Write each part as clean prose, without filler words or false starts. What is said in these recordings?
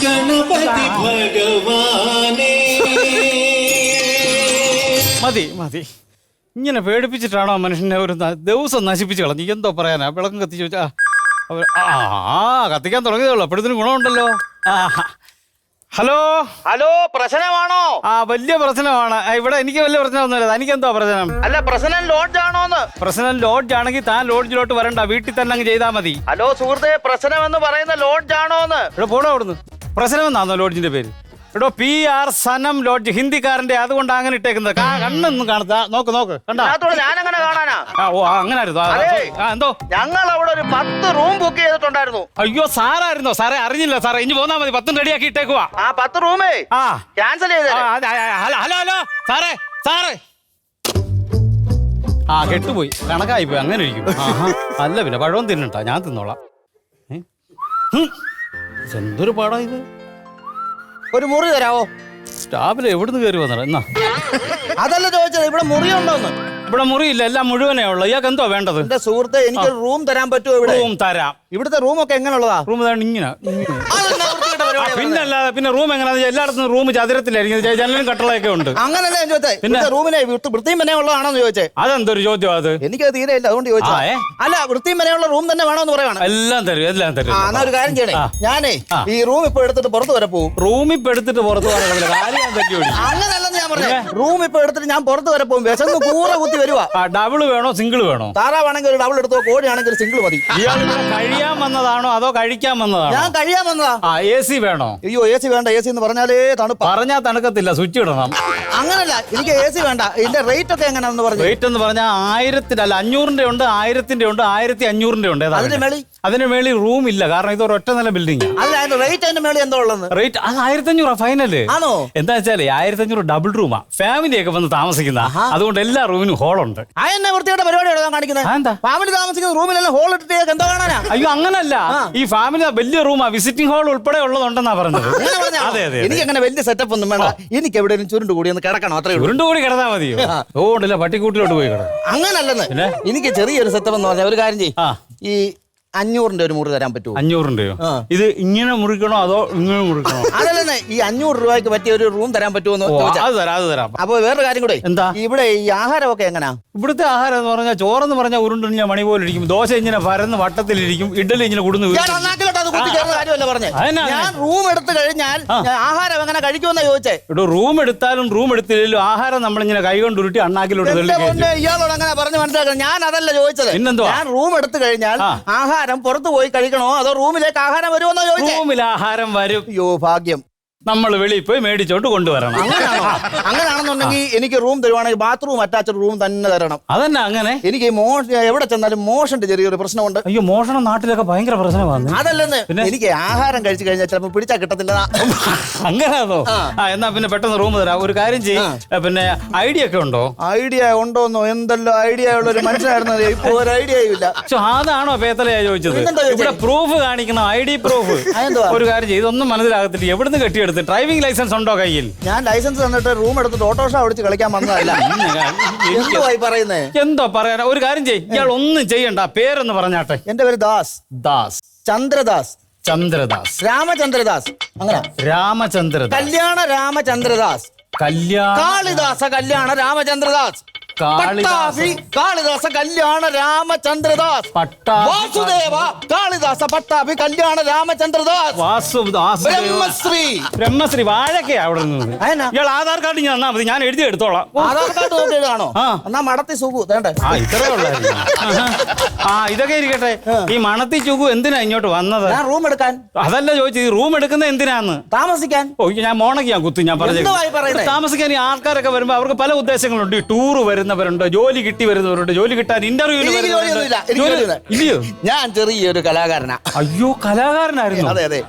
ഗണപതി ഭഗവാനേ. മതി മതി, ഇങ്ങനെ പേടിപ്പിച്ചിട്ടാണോ മനുഷ്യനെ ഒരു ദിവസം നശിപ്പിച്ച് കളഞ്ഞു? എന്തോ പറയാനാ? വിളക്കം കത്തിച്ച് വെച്ചാ കത്തിക്കാൻ തുടങ്ങിയതേ ഉള്ളൂ, അപ്പോഴത്തേനും ഗുണമുണ്ടല്ലോ. ഹലോ ഹലോ, പ്രശ്നമാണോ? വലിയ പ്രശ്നമാണ് ഇവിടെ. എനിക്ക് വലിയ പ്രശ്നമൊന്നുമില്ല. എനിക്കെന്തോ പ്രശ്നം? അല്ല, പ്രശ്നം ലോഡ്ജ് ആണോന്ന്. പ്രശ്നം ലോഡ്ജ് ആണെങ്കിൽ താൻ ലോഡ്ജിലോട്ട് വരണ്ട, വീട്ടിൽ തന്നെ അങ്ങ് ചെയ്താൽ മതി. ഹലോ സുഹൃത്തെ, പ്രശ്നം എന്ന് പറയുന്ന ലോഡ്ജ് ആണോന്ന്. ഇവിടെ പോടോ അവിടുന്ന്. പ്രശ്നമെന്നാണോ ലോഡ്ജിന്റെ പേര്? എടോ PR സനം ലോഡ്ജ്, ഹിന്ദിക്കാരന്റെ, അതുകൊണ്ട് അങ്ങനെ ഇട്ടേക്കുന്നത്. കണ്ണൊന്നും കാണുക. നോക്ക് നോക്ക്, കണ്ടാ? ഞാനങ്ങനെ കാണാനാ? അങ്ങനെ ആയിരുന്നു. എന്തോ ഞങ്ങൾ അവിടെ ഒരു 10 റൂം ബുക്ക് ചെയ്തിട്ടുണ്ടായിരുന്നു. അയ്യോ, സാറായിരുന്നോ? സാറേ അറിഞ്ഞില്ല സാറേ. ഇനി പോന്നാ മതി, 10 റെഡിയാക്കി ഇട്ടേക്കുവാ. ആ 10 റൂമേ ക്യാൻസൽ ചെയ്തേ. ഹലോ ഹലോ ഹലോ സാറേ സാറേ. കെട്ടുപോയി, കണക്കായി പോയി. അങ്ങനെ ഇരിക്കും. അല്ല പിന്നെ പഴവും തിന്നണ്ട, ഞാൻ തിന്നോളാം. എന്തൊരു പാടാ ഇത്. ഒരു മുറി തരാവോ? സ്റ്റാഫിൽ എവിടുന്ന് കയറി വന്നത് എന്നാ? അതല്ല ചോദിച്ചത്, ഇവിടെ മുറി ഉണ്ടോന്ന്. ഇവിടെ മുറിയില്ല, എല്ലാം മുഴുവനേ ഉള്ളു. ഇയാൾക്ക് എന്തോ വേണ്ടത്? എന്റെ സുഹൃത്തെ, എനിക്ക് റൂം തരാൻ പറ്റുമോ? ഇവിടെ റൂം തരാം. ഇവിടുത്തെ റൂമൊക്കെ എങ്ങനെയുള്ളതാ? റൂം ഇങ്ങനെ പിന്നല്ലാതെ. പിന്നെ റൂം എങ്ങനെയാ? എല്ലായിടത്തും റൂം ചതുരത്തിലായിരിക്കും, ജനലും കട്ടളയൊക്കെ ഉണ്ട്. അങ്ങനല്ല ഞാൻ ചോദിച്ചേ. പിന്നെ റൂമിനെ വൃത്തിയും മെനയുള്ളതാണോന്ന് ചോദിച്ചേ. അതെന്തൊരു ചോദ്യം അത്? എനിക്കത് തീരെ ഇല്ല, അതുകൊണ്ട് ചോദിച്ചാ. അല്ല, വൃത്തിയും മെനയുള്ള റൂം തന്നെ വേണമെന്ന് പറയുവാണ്. എല്ലാം തരും, എല്ലാം തരും. എന്നാ ഒരു കാര്യം ചെയ്യണേ, ഞാനേ ഈ റൂം ഇപ്പൊ എടുത്തിട്ട് പുറത്ത് വരെ പോകും. റൂമിൽ ഇപ്പൊ എടുത്തിട്ട് പുറത്ത് പോകാൻ അങ്ങനല്ലെന്ന് ഞാൻ പറഞ്ഞേ. റൂം ഇപ്പൊ എടുത്തിട്ട് ഞാൻ പുറത്ത് വരെ പോകും. വിശന്ന് കൂറ കുത്തി വരുവാ. ഡബിള് വേണോ സിംഗിൾ വേണോ? താറാവാണെങ്കിൽ ഒരു ഡബിൾ എടുത്തോ, കോഴിയാണെങ്കിൽ ഒരു സിംഗിൾ മതി. കഴിയാൻ വന്നതാണോ അതോ കഴിക്കാൻ വന്നതാണോ? ഞാൻ കഴിയാൻ വന്നതാ. AC വേണോ? അയ്യോ, AC വേണ്ട. AC എന്ന് പറഞ്ഞാലേ തണുപ്പ്. പറഞ്ഞാൽ തണുക്കത്തില്ല, സ്വിച്ച് ഇടണം. അങ്ങനല്ല, എനിക്ക് AC വേണ്ട. ഇതിന്റെ റേറ്റ് ഒക്കെ എങ്ങനെയാണെന്ന് പറഞ്ഞു. റേറ്റ് എന്ന് പറഞ്ഞാൽ 1000 അല്ല 500 ഉണ്ട്, 1000 ഉണ്ട്, 1500 ഉണ്ട്. അതിന്റെ മേളിൽ റൂം ഇല്ല, കാരണം ഇത് ഒരൊറ്റ നില ബിൽഡിംഗ്. അതിന്റെ റേറ്റ് അതിന്റെ മേളിൽ എന്തോ ഉള്ളത്? റേറ്റ് അത് 1500 ഫൈനല്. ആണോ? എന്താ വെച്ചാല് 1500 ഡബിൾ റൂമാ, ഫാമിലി ഒക്കെ വന്ന് താമസിക്കുന്ന. അതുകൊണ്ട് എല്ലാ റൂമിനും ഹോളുണ്ട്. എന്നെ വൃത്തിയുടെ പരിപാടിയാണ് കാണിക്കുന്നത്. ഫാമിലി താമസിക്കുന്ന റൂമിലെല്ലാം ഹോൾ ഇട്ടിട്ട് എന്തോ കാണാനാ? അയ്യോ അങ്ങനല്ല, ഈ ഫാമിലി വലിയ റൂമാ, വിസിറ്റിംഗ് ഹോൾ ഉൾപ്പെടെ ഉള്ളതുണ്ടെന്നാ പറഞ്ഞത്. അതെ അതെ, എനിക്ക് അങ്ങനെ വലിയ സെറ്റപ്പ് ഒന്നും വേണ്ട. എനിക്ക് എവിടെയും ചുരുണ്ട് കൂടി ഒന്ന് കിടക്കണം, അത്രേ ഉള്ളൂ. ചുരുണ്ട് കൂടി കിടന്നാ മതിയോ? ഓടില്ല, പട്ടിക്കൂട്ടിലോട്ട് പോയി കിടക്കും. അങ്ങനല്ലെന്ന്, എനിക്ക് ചെറിയൊരു സെറ്റപ്പ് എന്ന് പറഞ്ഞാൽ ഒരു കാര്യം ചെയ്യും. ഈ 500 ഒരു മുറി തരാൻ പറ്റുമോ? 500 ഇത് ഇങ്ങനെ മുറിക്കണോ അതോ ഇങ്ങനെ മുറിക്കണോ? അതല്ലേ, ഈ 500 രൂപയ്ക്ക് പറ്റിയ ഒരു റൂം തരാൻ പറ്റുമോ? അത് തരാം. അപ്പൊ വേറൊരു കാര്യം കൂടെ. എന്താ? ഇവിടെ ഈ ആഹാരമൊക്കെ എങ്ങനെയാ? ഇവിടുത്തെ ആഹാരം എന്ന് പറഞ്ഞാൽ ചോറെന്ന് പറഞ്ഞാൽ ഉരുണ്ടിഞ്ഞ മണി പോലെ ഇരിക്കും, ദോശ ഇങ്ങനെ പരന്ന് വട്ടത്തിലിരിക്കും, ഇഡലി ഇങ്ങനെ കൊടുന്നു. ഞാൻ റൂം എടുത്തു കഴിഞ്ഞാൽ ആഹാരം എങ്ങനെ കഴിക്കുമെന്നാ ചോദിച്ചേ. റൂം എടുത്താലും റൂം എടുത്തില്ലെങ്കിലും ആഹാരം നമ്മളിങ്ങനെ കൈകൊണ്ട് ഉരുട്ടി അണ്ണാക്കിലോട്ട്. ഇയാളോട് അങ്ങനെ പറഞ്ഞു മനസ്സിലാക്കണം. ഞാൻ അതല്ല ചോദിച്ചത്. പിന്നെന്തോ? ഞാൻ റൂം എടുത്തു കഴിഞ്ഞാൽ ആഹാരം പുറത്തു പോയി കഴിക്കണോ അതോ റൂമിലേക്ക് ആഹാരം വരുമോന്നോ ചോദിച്ചേ. റൂമിൽ ആഹാരം വരും. അയ്യോ ഭാഗ്യം. നമ്മൾ വെളിയിൽ പോയി മേടിച്ചോണ്ട് കൊണ്ടുവരണം. അങ്ങനെയാണെന്നുണ്ടെങ്കിൽ എനിക്ക് റൂം തരുവാണെങ്കിൽ ബാത്റൂം അറ്റാച്ച്ഡ് റൂം തന്നെ തരണം. അതന്നെ അങ്ങനെ. എനിക്ക് എവിടെ ചെന്നാലും മോഷന്റെ ചെറിയൊരു പ്രശ്നമുണ്ട്. അയ്യോ, മോഷണം നാട്ടിലൊക്കെ ഭയങ്കര പ്രശ്നമാണ്. അതല്ലെന്ന്, എനിക്ക് ആഹാരം കഴിച്ചു കഴിഞ്ഞാൽ ചിലപ്പോൾ പിടിച്ചാൽ കിട്ടത്തില്ല. അങ്ങനെയാണോ? എന്നാ പിന്നെ പെട്ടെന്ന് റൂം തരാം. ഒരു കാര്യം ചെയ്യും, പിന്നെ ഐഡിയ ഒക്കെ ഉണ്ടോ? ഐഡിയ ഉണ്ടോന്നോ? എന്തെല്ലാം ഐഡിയ ഉള്ള ഒരു മനുഷ്യനായിരുന്നു. ഇപ്പൊ ഒരു ഐഡിയയും ഇല്ല. അതാണോ പേത്തലയാ ചോദിച്ചത്? ഇവിടെ പ്രൂഫ് കാണിക്കണം, ID പ്രൂഫ്. ഒരു കാര്യം ചെയ്ത് ഒന്നും മനസ്സിലാകത്തില്ല, എവിടുന്ന് കെട്ടിയെടുത്ത്? ഡ്രൈവിംഗ് ലൈസൻസ് ഉണ്ടോ കയ്യിൽ? ഞാൻ ലൈസൻസ് തന്നിട്ട് റൂം എടുത്തിട്ട് ഓട്ടോറിക്ഷ ഓടിച്ച് കളിക്കാൻ വന്നതല്ല. എന്തോ പറയാ. ഒരു കാര്യം ചെയ്യും, ഇയാൾ ഒന്നും ചെയ്യണ്ട, പേരൊന്ന് പറഞ്ഞാട്ടെ. എന്റെ പേര് ദാസ് ചന്ദ്രദാസ്. രാമചന്ദ്രദാസ്. അങ്ങനെ രാമചന്ദ്രദാസ്. കല്യാണ രാമചന്ദ്രദാസ്. കാളിദാസ കല്യാണ രാമചന്ദ്രദാസ്. കാളിദാസ കല്യാണ രാമചന്ദ്രദാസ്. വാസുദേവ കാളിദാസ പട്ടാഭി കല്യാണ രാമചന്ദ്രദാസ്. ബ്രഹ്മശ്രീ വാഴക്കയാ അവിടെ നിന്ന്. ഇയാൾ ആധാർ കാർഡ് ഞാൻ തന്നാ മതി, ഞാൻ എഴുതി എടുത്തോളാം. ആധാർ കാർഡ് നോക്കി എഴുതാണോ? എന്നാ മടത്തി സുഖു തേണ്ടേ? ഇത്രേ ഉള്ളായിരുന്നു. ഇതൊക്കെ ഇരിക്കട്ടെ. ഈ മണത്തി ചുഗു എന്തിനാ ഇങ്ങോട്ട് വന്നത്? ഞാൻ റൂം എടുക്കാൻ. അതല്ല ചോദിച്ചത്, റൂം എടുക്കുന്നത് എന്തിനാന്ന്? താമസിക്കാൻ. ഞാൻ മോണക്ക് കുത്തു. ഞാൻ പറഞ്ഞു താമസിക്കാൻ. ഈ ആൾക്കാരൊക്കെ വരുമ്പോ അവർക്ക് പല ഉദ്ദേശങ്ങളുണ്ട്. ടൂർ വരുന്നവരുണ്ട്, ജോലി കിട്ടി വരുന്നവരുണ്ട്, ജോലി കിട്ടാൻ ഇന്റർവ്യൂവിന്. ഇല്ലയോ? ഞാൻ ചെറിയൊരു കലാകാരനാ. അയ്യോ, കലാകാരനായിരുന്നു? അതെ അതെ.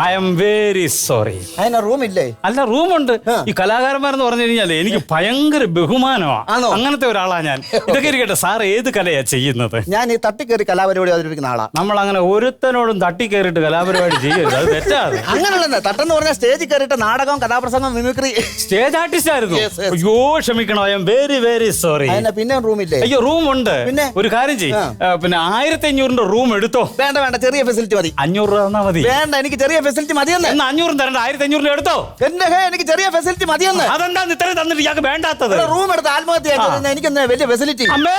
I am very sorry. അതിന് റൂമില്ലേ? അല്ല, റൂമുണ്ട്. ഈ കലാകാരന്മാരെന്ന് പറഞ്ഞു കഴിഞ്ഞാല് എനിക്ക് ഭയങ്കര ബഹുമാനമാണ്. ആണോ? അങ്ങനത്തെ ഒരാളാ ഞാൻ. ഇതൊക്കെ ഇരിക്കട്ടെ, സാർ ഏത് കലയാ ചെയ്യുന്നത്? ഞാൻ ഈ തട്ടിക്കേറി കലാപരിപാടി അവതരിപ്പിക്കുന്ന ആളാ. നമ്മൾ അങ്ങനെ ഒരുത്തനോടും തട്ടിക്കേറിയിട്ട് കലാപരിപാടി ചെയ്യരുത്, അത് തെറ്റാണ്. അങ്ങനെയുള്ള തട്ടെന്ന് പറഞ്ഞാൽ സ്റ്റേജിൽ കയറിയിട്ട് നാടകം, കഥാപ്രസംഗം, മിമിക്രി. സ്റ്റേജ് ആർട്ടിസ്റ്റ് ആയിരുന്നു. Yes, yes. അയ്യോ ക്ഷമിക്കണം, I am very very sorry. പിന്നെ റൂമില്ലേ? അയ്യോ റൂമുണ്ട്. പിന്നെ? ഒരു കാര്യം ചെയ്യും, പിന്നെ 1500 റൂം എടുത്തോ. വേണ്ട വേണ്ട, ചെറിയ ഫെസിലിറ്റി മതി. 500 രൂപ തന്നാ മതി. വേണ്ട, എനിക്ക് ചെറിയ ഫെസിലിറ്റി മതിയെന്ന്. എന്നാ 500 തരണ്ട, 1500 എടുത്തോ. എന്റെ എനിക്ക് ചെറിയ ഫെസിലിറ്റി മതിയെന്ന്. അതെന്താ ഇത്രയും തന്നിട്ട് ഇയാൾക്ക് വേണ്ടാത്തത്? റൂം എടുത്ത് ആത്മഹത്യ എനിക്കെന്താ വലിയ ഫെസിലിറ്റി? അമ്മേ